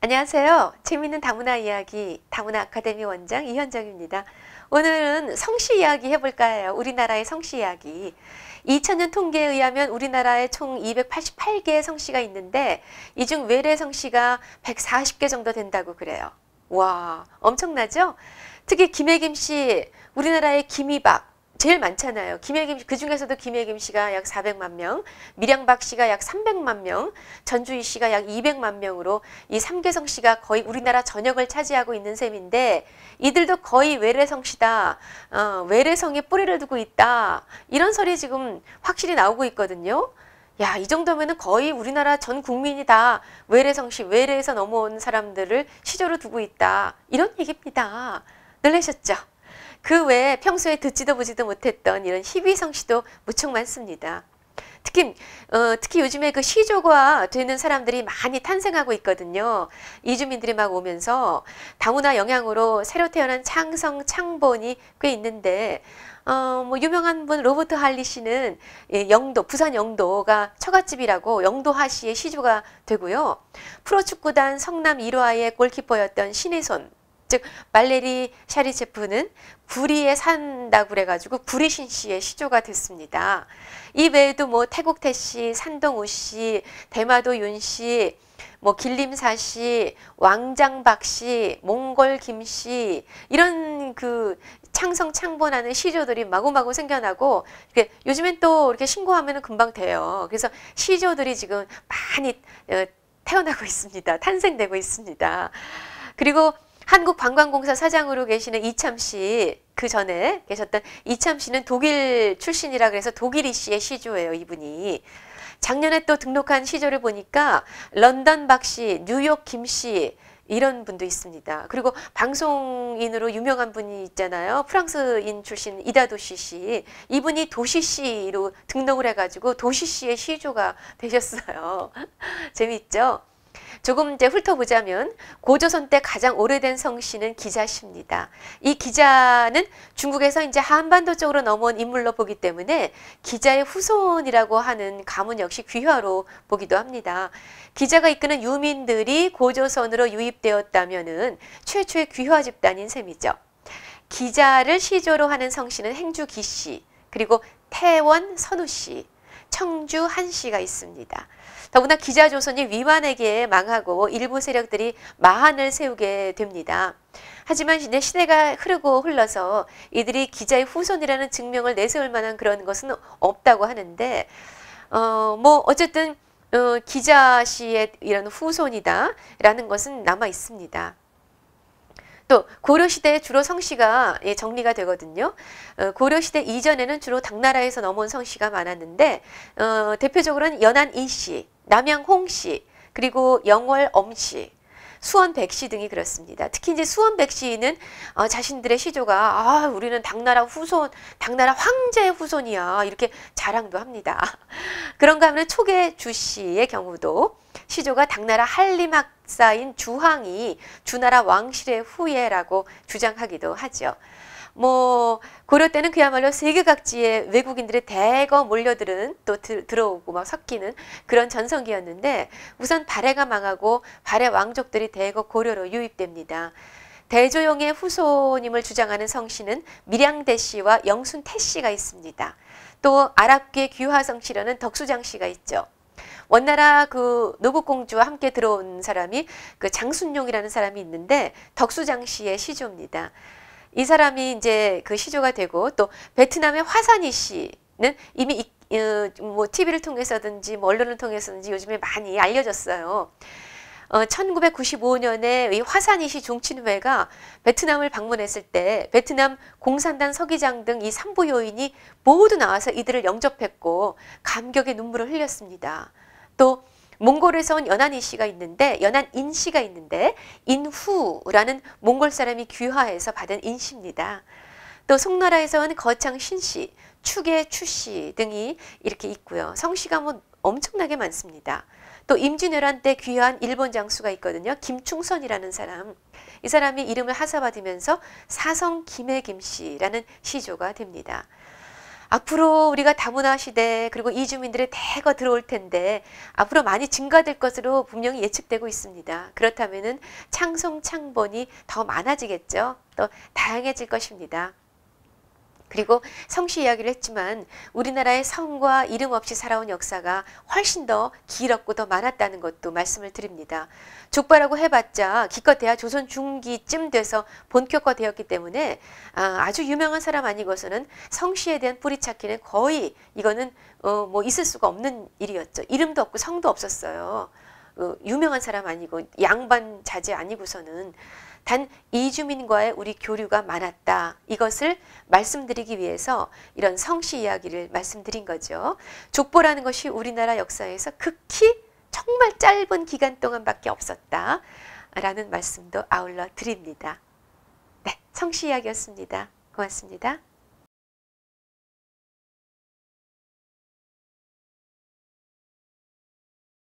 안녕하세요. 재미있는 다문화 이야기 다문화 아카데미 원장 이현정입니다. 오늘은 성씨 이야기 해볼까 해요. 우리나라의 성씨 이야기. 2000년 통계에 의하면 우리나라에 총 288개의 성씨가 있는데 이 중 외래 성씨가 140개 정도 된다고 그래요. 와, 엄청나죠? 특히 김혜김 씨, 우리나라의 김이박 제일 많잖아요. 김혜김, 그 중에서도 김혜김 씨가 약 400만 명, 밀양박 씨가 약 300만 명, 전주희 씨가 약 200만 명으로 이 3개성 씨가 거의 우리나라 전역을 차지하고 있는 셈인데 이들도 거의 외래성 씨다. 외래성에 뿌리를 두고 있다. 이런 설이 지금 확실히 나오고 있거든요. 야, 이 정도면은 거의 우리나라 전 국민이 다 외래성 씨, 외래에서 넘어온 사람들을 시조로 두고 있다. 이런 얘기입니다. 놀라셨죠? 그 외에 평소에 듣지도 보지도 못했던 이런 희귀성 씨도 무척 많습니다. 특히 요즘에 그 시조가 되는 사람들이 많이 탄생하고 있거든요. 이주민들이 막 오면서 다문화 영향으로 새로 태어난 창성, 창본이 꽤 있는데 뭐 유명한 분 로버트 할리 씨는 영도, 부산 영도가 처갓집이라고 영도하시의 시조가 되고요. 프로축구단 성남 1화의 골키퍼였던 신혜손, 즉 발레리 샤리체프는 구리에 산다고 그래가지고 구리신 씨의 시조가 됐습니다. 이 외에도 뭐 태국태 씨, 산동우 씨, 대마도 윤 씨, 뭐 길림사 씨, 왕장박 씨, 몽골 김 씨, 이런 그 창성 창본하는 시조들이 마구마구 생겨나고 요즘엔 또 이렇게 신고하면 금방 돼요. 그래서 시조들이 지금 많이 태어나고 있습니다. 탄생되고 있습니다. 그리고 한국관광공사 사장으로 계시는 이참 씨, 그 전에 계셨던 이참 씨는 독일 출신이라 그래서 독일이 씨의 시조예요, 이분이. 작년에 또 등록한 시조를 보니까 런던 박 씨, 뉴욕 김 씨, 이런 분도 있습니다. 그리고 방송인으로 유명한 분이 있잖아요. 프랑스인 출신 이다도시 씨. 이분이 도시 씨로 등록을 해가지고 도시 씨의 시조가 되셨어요. 재미있죠? 조금 이제 훑어보자면 고조선 때 가장 오래된 성씨는 기자씨입니다. 이 기자는 중국에서 이제 한반도 쪽으로 넘어온 인물로 보기 때문에 기자의 후손이라고 하는 가문 역시 귀화로 보기도 합니다. 기자가 이끄는 유민들이 고조선으로 유입되었다면은 최초의 귀화 집단인 셈이죠. 기자를 시조로 하는 성씨는 행주 기씨, 그리고 태원 선우씨, 청주 한씨가 있습니다. 더구나 기자조선이 위만에게 망하고 일부 세력들이 마한을 세우게 됩니다. 하지만 이제 시대가 흐르고 흘러서 이들이 기자의 후손이라는 증명을 내세울 만한 그런 것은 없다고 하는데 뭐 어쨌든 기자 씨의 이런 후손이다라는 것은 남아 있습니다. 또 고려시대에 주로 성씨가 정리가 되거든요. 고려시대 이전에는 주로 당나라에서 넘어온 성씨가 많았는데 대표적으로는 연안 이씨, 남양 홍씨, 그리고 영월 엄씨, 수원 백씨 등이 그렇습니다. 특히 이제 수원 백씨는 자신들의 시조가 우리는 당나라 후손, 당나라 황제의 후손이야 이렇게 자랑도 합니다. 그런가 하면 초계 주씨의 경우도 시조가 당나라 한림학사인 주황이 주나라 왕실의 후예라고 주장하기도 하죠. 뭐 고려 때는 그야말로 세계 각지의 외국인들이 대거 몰려들은 또 들어오고 막 섞이는 그런 전성기였는데 우선 발해가 망하고 발해 왕족들이 대거 고려로 유입됩니다. 대조영의 후손임을 주장하는 성씨는 밀양대씨와 영순태씨가 있습니다. 또 아랍계 귀화성씨라는 덕수장씨가 있죠. 원나라 그 노국공주와 함께 들어온 사람이 그 장순용이라는 사람이 있는데 덕수장씨의 시조입니다. 이 사람이 이제 그 시조가 되고 또 베트남의 화산이 씨는 이미 뭐 TV를 통해서든지 뭐 언론을 통해서든지 요즘에 많이 알려졌어요. 1995년에 이 화산이 씨 종친회가 베트남을 방문했을 때 베트남 공산당 서기장 등 이 삼부 요인이 모두 나와서 이들을 영접했고 감격의 눈물을 흘렸습니다. 또 몽골에서 온 연안이 씨가 있는데 연안인 씨가 있는데 인후라는 몽골 사람이 귀화해서 받은 인씨입니다. 또 송나라에서 온 거창 신씨, 축의 추씨 등이 이렇게 있고요. 성씨가 뭐 엄청나게 많습니다. 또 임진왜란 때 귀화한 일본 장수가 있거든요. 김충선이라는 사람. 이 사람이 이름을 하사받으면서 사성 김혜김씨라는 시조가 됩니다. 앞으로 우리가 다문화 시대 그리고 이주민들의 대거 들어올 텐데 앞으로 많이 증가될 것으로 분명히 예측되고 있습니다. 그렇다면은 창송 창본이 더 많아지겠죠. 또 다양해질 것입니다. 그리고 성씨 이야기를 했지만 우리나라의 성과 이름 없이 살아온 역사가 훨씬 더 길었고 더 많았다는 것도 말씀을 드립니다. 족보라고 해봤자 기껏해야 조선 중기쯤 돼서 본격화되었기 때문에 아주 유명한 사람 아니고서는 성씨에 대한 뿌리 찾기는 거의 이거는 뭐 있을 수가 없는 일이었죠. 이름도 없고 성도 없었어요. 유명한 사람 아니고 양반 자제 아니고서는 단 이주민과의 우리 교류가 많았다. 이것을 말씀드리기 위해서 이런 성씨 이야기를 말씀드린 거죠. 족보라는 것이 우리나라 역사에서 극히 정말 짧은 기간 동안밖에 없었다. 라는 말씀도 아울러 드립니다. 네, 성씨 이야기였습니다. 고맙습니다.